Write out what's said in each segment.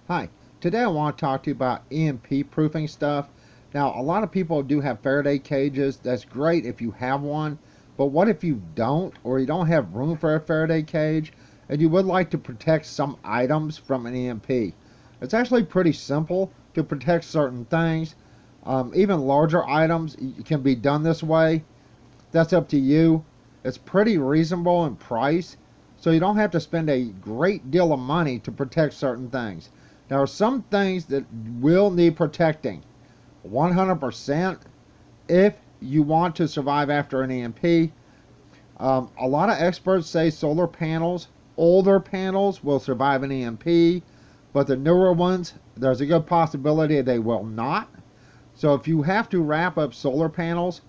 Hi, today I want to talk to you about EMP proofing stuff. Now, a lot of people do have Faraday cages. That's great if you have one, but what if you don't, or you don't have room for a Faraday cage, and you would like to protect some items from an EMP? It's actually pretty simple to protect certain things. Even larger items can be done this way. That's up to you. It's pretty reasonable in price, so you don't have to spend a great deal of money to protect certain things. There are some things that will need protecting 100% if you want to survive after an EMP. A lot of experts say solar panels, older panels, will survive an EMP, but the newer ones, there's a good possibility they will not. So if you have to wrap up solar panels,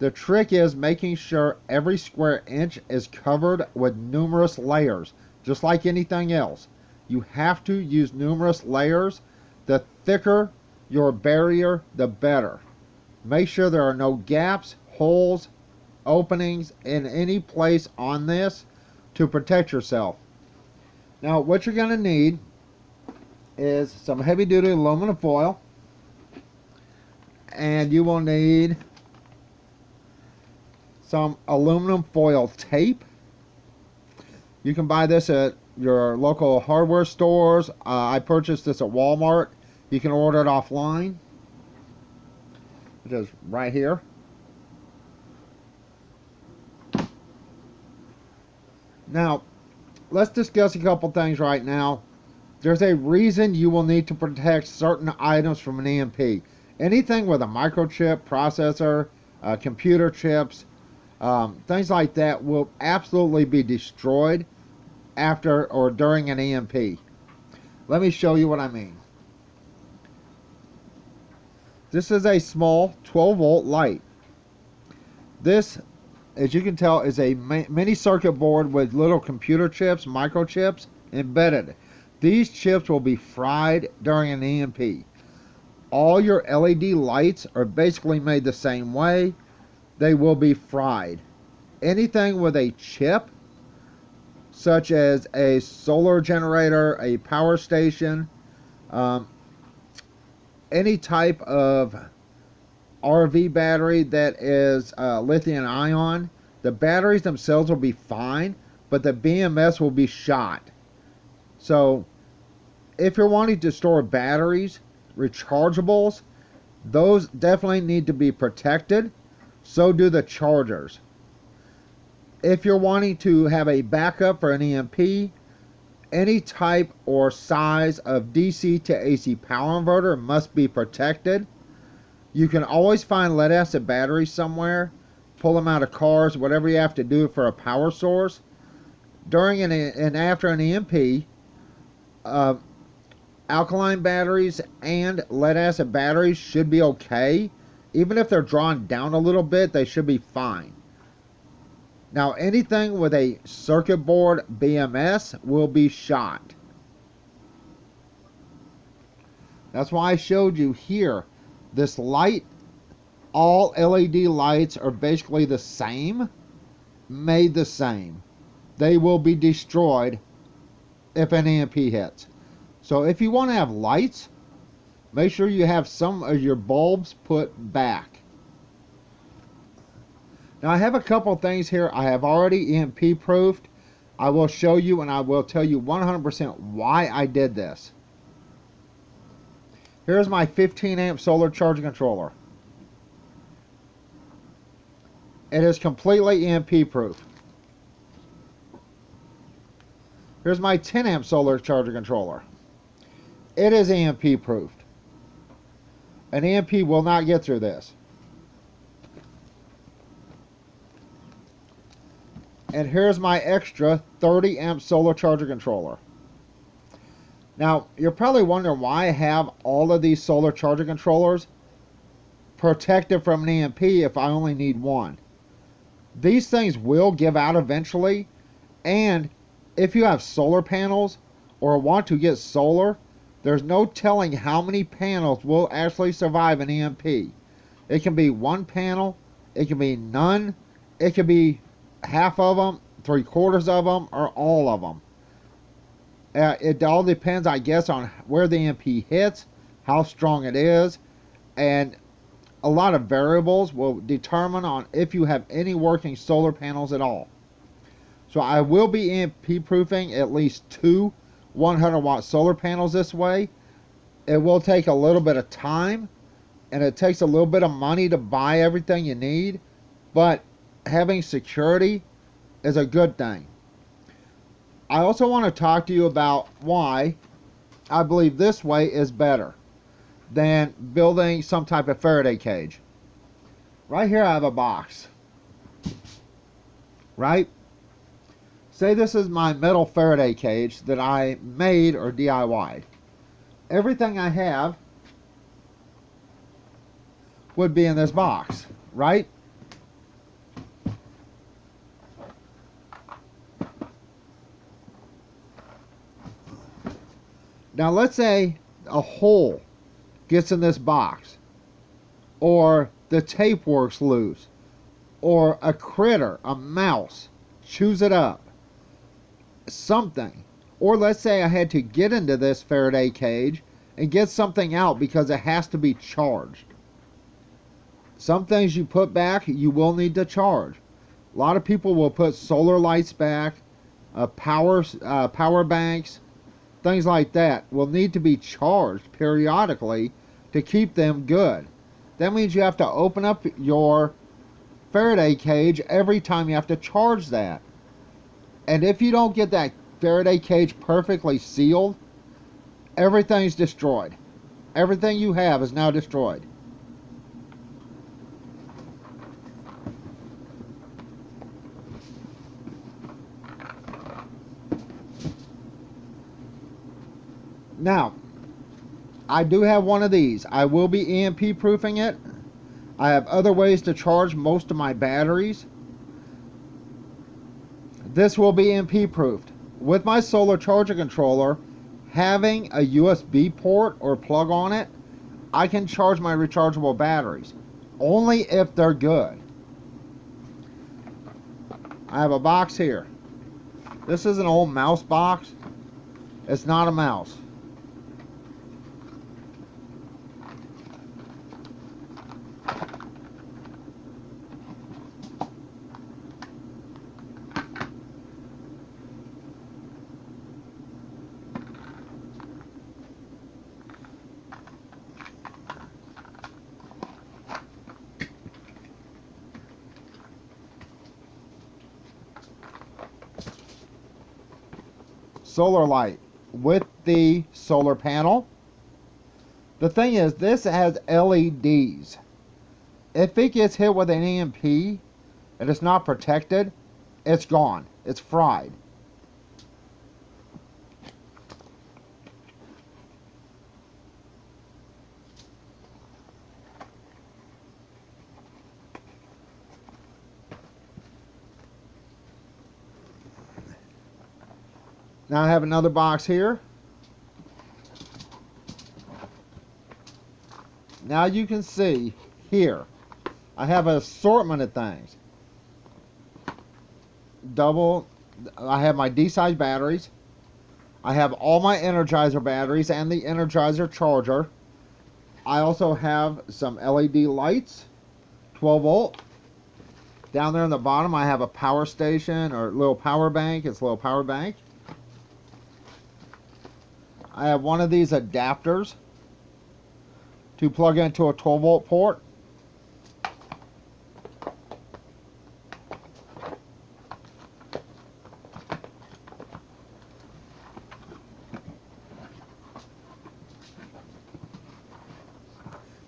the trick is making sure every square inch is covered with numerous layers, just like anything else. You have to use numerous layers. The thicker your barrier, the better. Make sure there are no gaps, holes, openings in any place on this to protect yourself. Now, what you're going to need is some heavy-duty aluminum foil, and you will need some aluminum foil tape. You can buy this at your local hardware stores. I purchased this at Walmart. You can order it offline. It is right here. Now, let's discuss a couple things right now. There's a reason you will need to protect certain items from an EMP. Anything with a microchip, processor, computer chips, things like that will absolutely be destroyed after or during an EMP. Let me show you what I mean. This is a small 12-volt light. This, as you can tell, is a mini circuit board with little computer chips, microchips embedded. These chips will be fried during an EMP. All your LED lights are basically made the same way. They will be fried. Anything with a chip, such as a solar generator, a power station, any type of RV battery that is lithium ion, the batteries themselves will be fine, but the BMS will be shot. So if you're wanting to store batteries, rechargeables, those definitely need to be protected. So do the chargers. If you're wanting to have a backup for an EMP, any type or size of DC to AC power inverter must be protected. You can always find lead acid batteries somewhere, pull them out of cars, whatever you have to do for a power source. During and after an EMP, alkaline batteries and lead acid batteries should be okay. Even if they're drawn down a little bit, they should be fine. Now, anything with a circuit board BMS will be shot. That's why I showed you here. This light, all LED lights are basically the same, made the same. They will be destroyed if an EMP hits. So if you want to have lights, make sure you have some of your bulbs put back. Now, I have a couple things here I have already EMP proofed. I will show you, and I will tell you 100% why I did this. Here's my 15 amp solar charging controller. It is completely EMP proof. Here's my 10 amp solar charging controller. It is EMP proofed. An EMP will not get through this. And here's my extra 30 amp solar charger controller. Now, you're probably wondering why I have all of these solar charger controllers protected from an EMP if I only need one. These things will give out eventually, and if you have solar panels or want to get solar, there's no telling how many panels will actually survive an EMP. It can be one panel, it can be none, it can be half of them, 3/4 of them, or all of them. It all depends, I guess, on where the EMP hits, how strong it is, and a lot of variables will determine on if you have any working solar panels at all. So I will be EMP proofing at least 2 100-watt solar panels this way. It will take a little bit of time, and it takes a little bit of money to buy everything you need, but having security is a good thing. I also want to talk to you about why I believe this way is better than building some type of Faraday cage. Right here I have a box, right? Say this is my metal Faraday cage that I made or DIY'd. Everything I have would be in this box, right? Now let's say a hole gets in this box, or the tape works loose, or a critter, a mouse, chews it up, something. Or let's say I had to get into this Faraday cage and get something out because it has to be charged. Some things you put back, you will need to charge. A lot of people will put solar lights back, power banks, things like that will need to be charged periodically to keep them good. That means you have to open up your Faraday cage every time you have to charge that. And if you don't get that Faraday cage perfectly sealed, everything's destroyed. Everything you have is now destroyed. Now, I do have one of these. I will be EMP proofing it. I have other ways to charge most of my batteries. This will be EMP proofed. With my solar charger controller, having a USB port or plug on it, I can charge my rechargeable batteries. Only if they're good. I have a box here. This is an old mouse box. It's not a mouse. Solar light with the solar panel. The thing is, this has LEDs. If it gets hit with an EMP and it's not protected, it's gone. It's fried. Now I have another box here. Now you can see here, I have an assortment of things. I have my D-size batteries. I have all my Energizer batteries and the Energizer charger. I also have some LED lights, 12 volt. Down there in the bottom I have a power station or little power bank. It's a little power bank. I have one of these adapters to plug into a 12 volt port.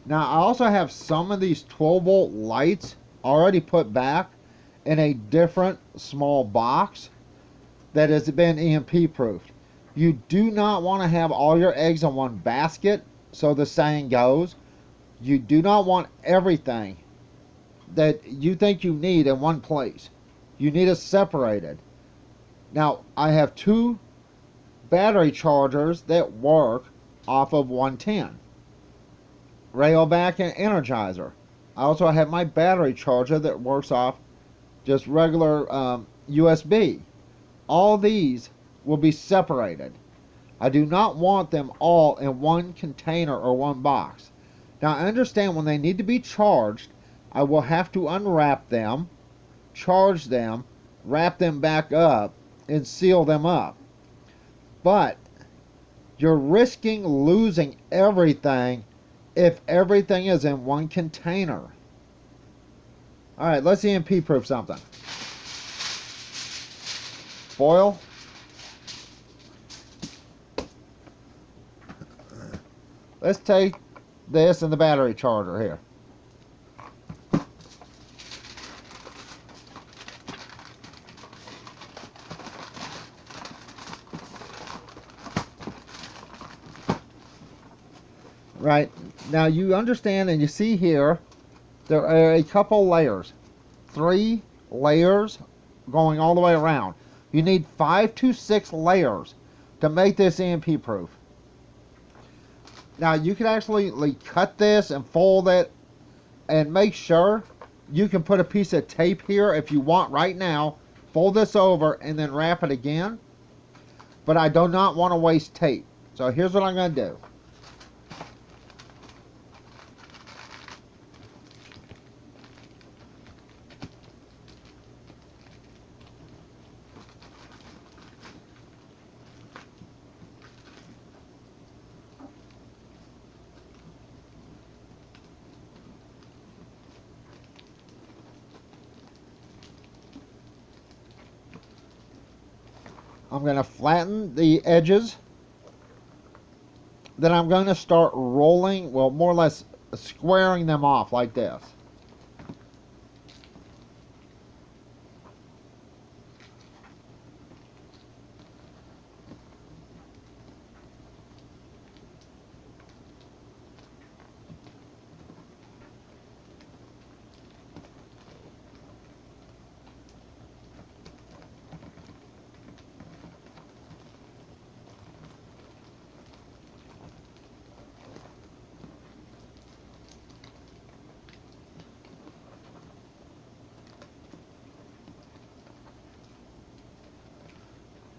Now I also have some of these 12 volt lights already put back in a different small box that has been EMP proofed. You do not want to have all your eggs in one basket, so the saying goes. You do not want everything that you think you need in one place. You need it separated. Now, I have 2 battery chargers that work off of 110. Railback and Energizer. I also have my battery charger that works off just regular USB. All these will be separated. I do not want them all in one container or one box. Now I understand when they need to be charged, I will have to unwrap them, charge them, wrap them back up, and seal them up. But you're risking losing everything if everything is in one container. Alright, let's EMP proof something. Foil. Let's take this and the battery charger here. Right, now you understand and you see here, there are a couple layers. 3 layers going all the way around. You need 5 to 6 layers to make this EMP proof. Now you can actually cut this and fold it and make sure you can put a piece of tape here if you want right now. Fold this over and then wrap it again. But I do not want to waste tape. So here's what I'm going to do. I'm going to flatten the edges. Then I'm going to start rolling, well, more or less squaring them off like this.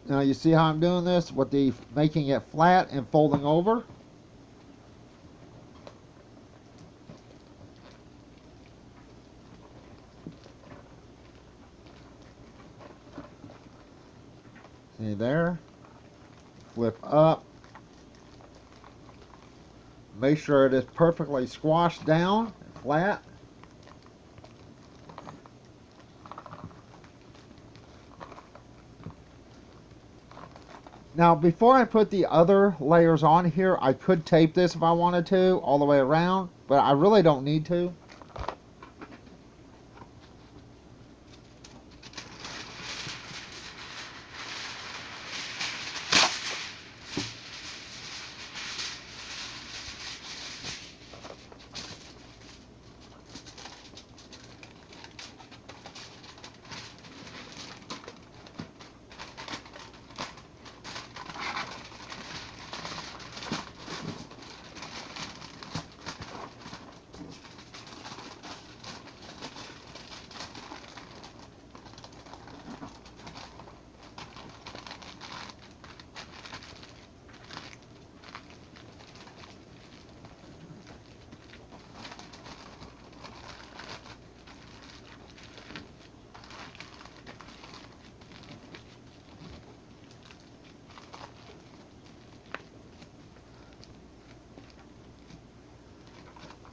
Now you see how I'm doing this with the making it flat and folding over. See there? Flip up. Make sure it is perfectly squashed down and flat. Now before I put the other layers on here, I could tape this if I wanted to all the way around, but I really don't need to.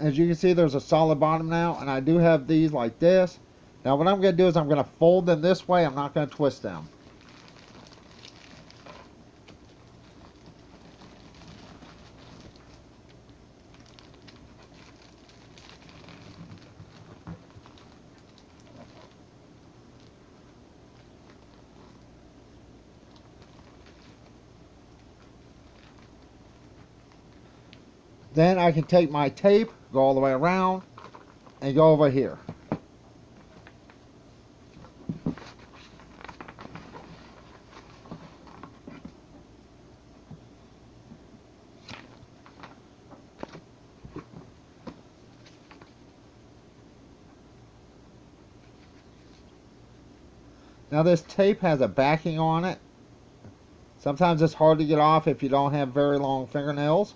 As you can see, there's a solid bottom now, and I do have these like this. Now what I'm going to do is I'm going to fold them this way. I'm not going to twist them. Then I can take my tape, go all the way around, and go over here. Now this tape has a backing on it, Sometimes it's hard to get off if you don't have very long fingernails.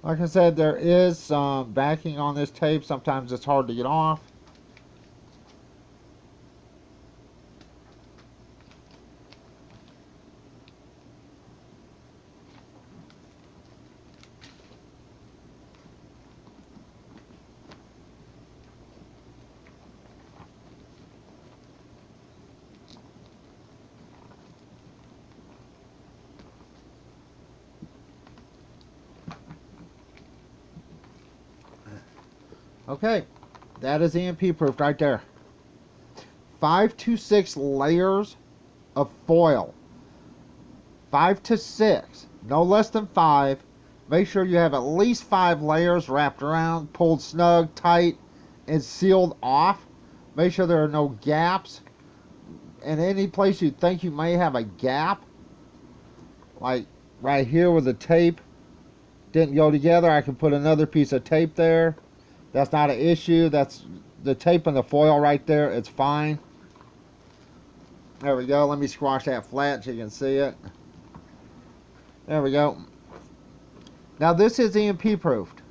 Like I said, there is some backing on this tape. Sometimes it's hard to get off. Okay, that is EMP proof right there. 5 to 6 layers of foil. 5 to 6, no less than 5. Make sure you have at least 5 layers wrapped around, pulled snug, tight, and sealed off. Make sure there are no gaps. And any place you think you may have a gap, like right here where the tape didn't go together, I can put another piece of tape there. That's not an issue. That's the tape and the foil right there. It's fine. There we go. Let me squash that flat so you can see it. There we go. Now this is EMP proofed.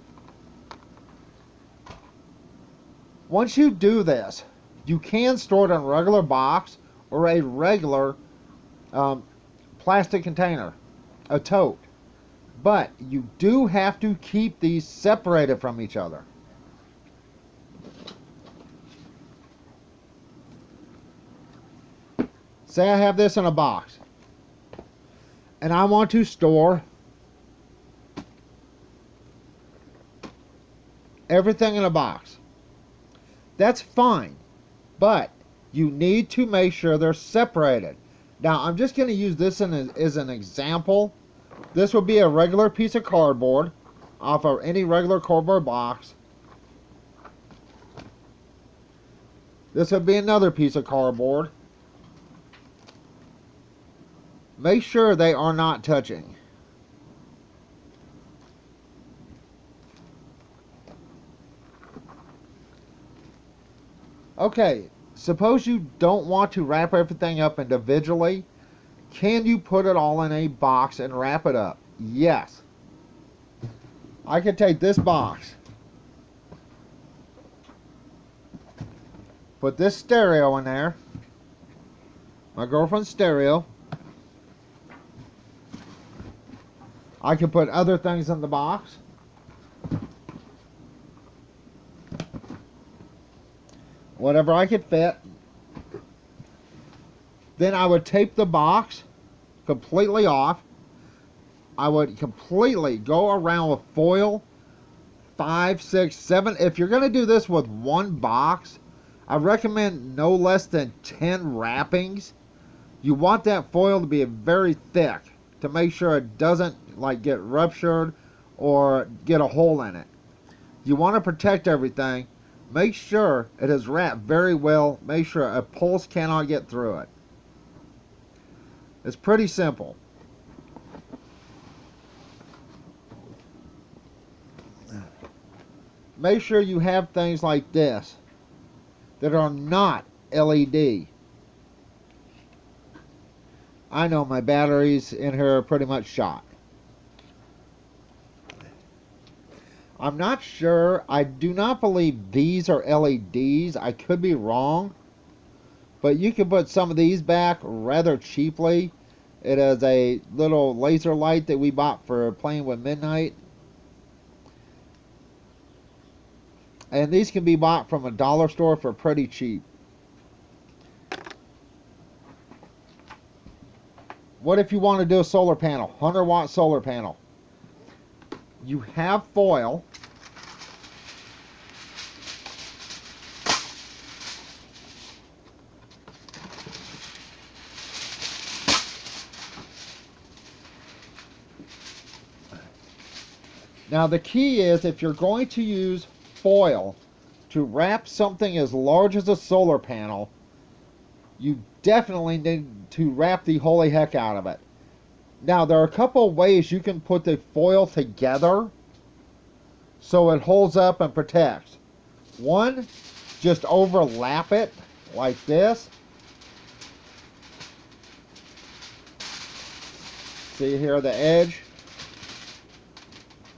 Once you do this, you can store it in a regular box or a regular plastic container, a tote. But you do have to keep these separated from each other. Say I have this in a box and I want to store everything in a box. That's fine, but you need to make sure they're separated. Now I'm just going to use this as an example. This would be a regular piece of cardboard off of any regular cardboard box. This would be another piece of cardboard. Make sure they are not touching. Okay, suppose you don't want to wrap everything up individually. Can you put it all in a box and wrap it up? Yes. I could take this box, put this stereo in there, my girlfriend's stereo. I can put other things in the box. Whatever I could fit. Then I would tape the box completely off. I would completely go around with foil, 5, 6, 7. If you're going to do this with one box, I recommend no less than 10 wrappings. You want that foil to be very thick to make sure it doesn't like get ruptured or get a hole in it. You want to protect everything. Make sure it is wrapped very well. Make sure a pulse cannot get through it. It's pretty simple. Make sure you have things like this that are not LED. I know my batteries in here are pretty much shot. I'm not sure. I do not believe these are LEDs. I could be wrong. But you can put some of these back rather cheaply. It is a little laser light that we bought for playing with Midnight. And these can be bought from a dollar store for pretty cheap. What if you want to do a solar panel? 100-watt solar panel. You have foil. Now the key is, if you're going to use foil to wrap something as large as a solar panel, you definitely need to wrap the holy heck out of it. Now there are a couple of ways you can put the foil together so it holds up and protects. One, just overlap it like this. See here the edge?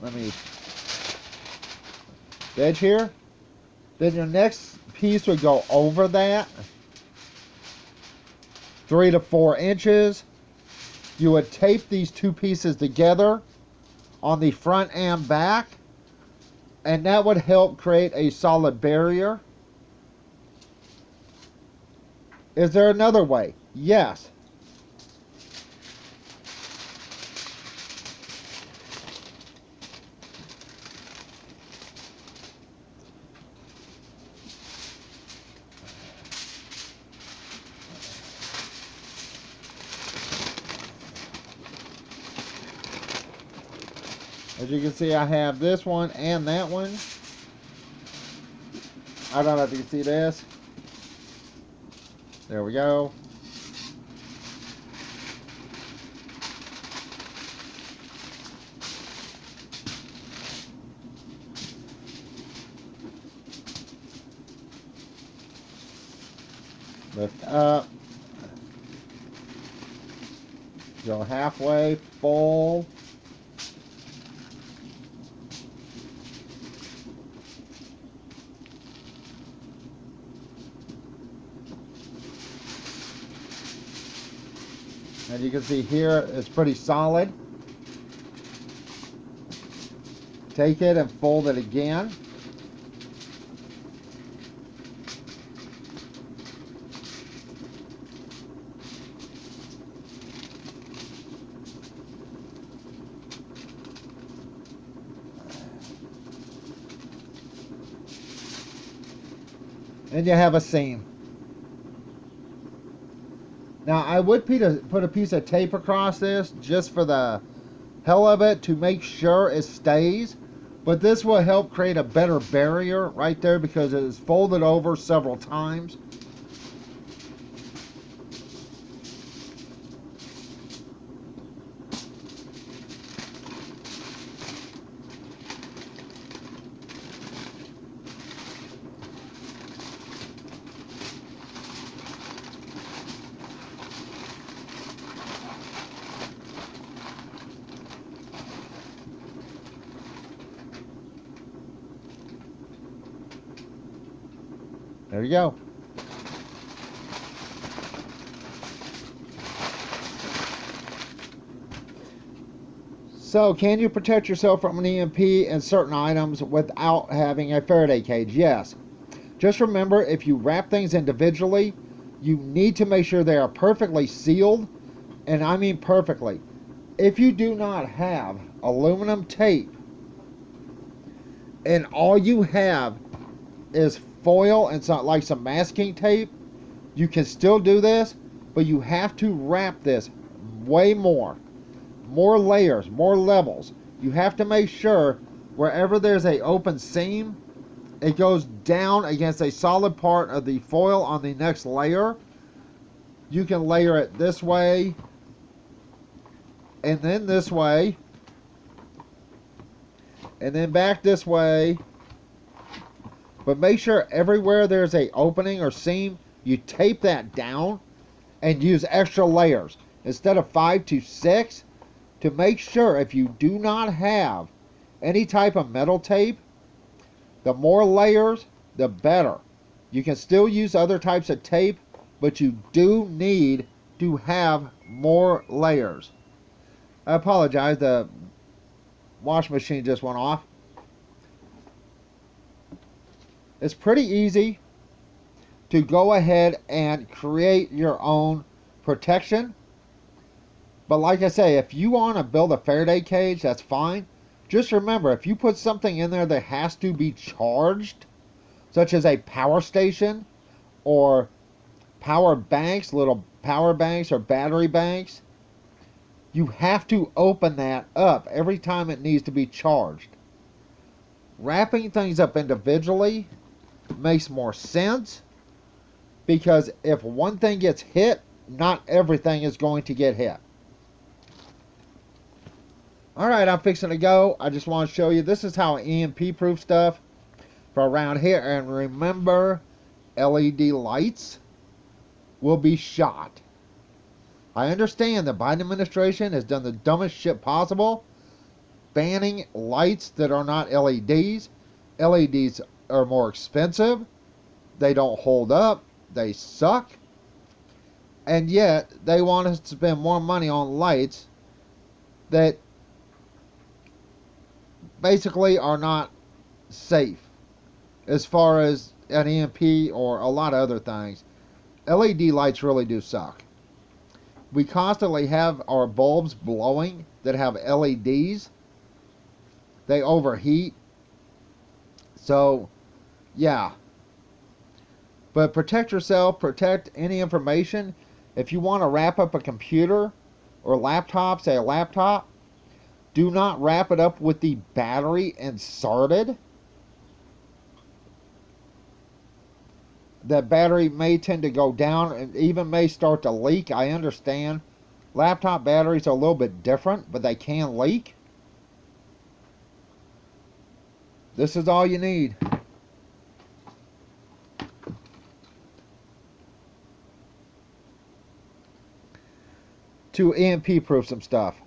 The edge here. Then your next piece would go over that, 3 to 4 inches. You would tape these two pieces together on the front and back, and that would help create a solid barrier. Is there another way? Yes. As you can see, I have this one and that one. I don't know if you can see this. There we go. Lift up. Go halfway, full. And you can see here it's pretty solid. Take it and fold it again. And you have a seam. Now I would put a piece of tape across this just for the hell of it to make sure it stays, but this will help create a better barrier right there because it is folded over several times. There you go. So, can you protect yourself from an EMP and certain items without having a Faraday cage? Yes. Just remember, if you wrap things individually, you need to make sure they are perfectly sealed, and I mean perfectly. If you do not have aluminum tape and all you have is foil and some masking tape, you can still do this, but you have to wrap this way more layers, more levels. You have to make sure wherever there's a open seam, it goes down against a solid part of the foil on the next layer. You can layer it this way and then this way and then back this way. But make sure everywhere there's a opening or seam, you tape that down and use extra layers instead of 5 to 6 to make sure if you do not have Any type of metal tape, the more layers, the better. You can still use other types of tape, but you do need to have more layers. I apologize, the wash machine just went off. It's pretty easy to go ahead and create your own protection. But like I say, if you want to build a Faraday cage, that's fine. Just remember, if you put something in there that has to be charged, such as a power station or power banks, little power banks or battery banks, you have to open that up every time it needs to be charged. Wrapping things up individually makes more sense, because if one thing gets hit, not everything is going to get hit. Alright, I'm fixing to go. I just want to show you, this is how EMP proof stuff for around here. And remember, LED lights will be shot. I understand the Biden administration has done the dumbest shit possible, banning lights that are not LEDs. LEDs are more expensive. They don't hold up. They suck. And yet, they want us to spend more money on lights that basically are not safe as far as an EMP or a lot of other things. LED lights really do suck. We constantly have our bulbs blowing that have LEDs. They overheat. So, yeah. But protect yourself, protect any information. If you want to wrap up a computer or laptop, say a laptop, do not wrap it up with the battery inserted. The battery may tend to go down and even may start to leak. I understand. Laptop batteries are a little bit different, but they can leak. This is all you need. To EMP proof some stuff.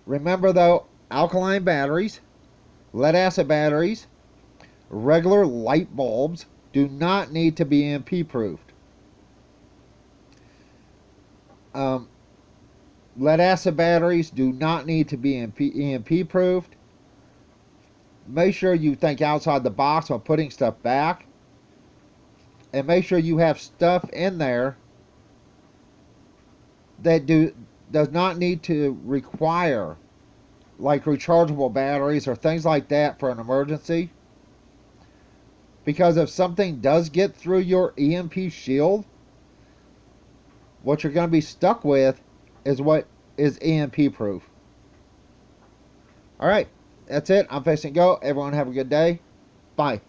Remember though, alkaline batteries, lead acid batteries, regular light bulbs do not need to be EMP proofed. Lead acid batteries do not need to be EMP proofed. Make sure you think outside the box when putting stuff back. And make sure you have stuff in there that does not need to require, like rechargeable batteries or things like that for an emergency. Because if something does get through your EMP shield, what you're going to be stuck with is what is EMP proof. Alright, that's it. I'm fixing to go. Everyone have a good day. Bye.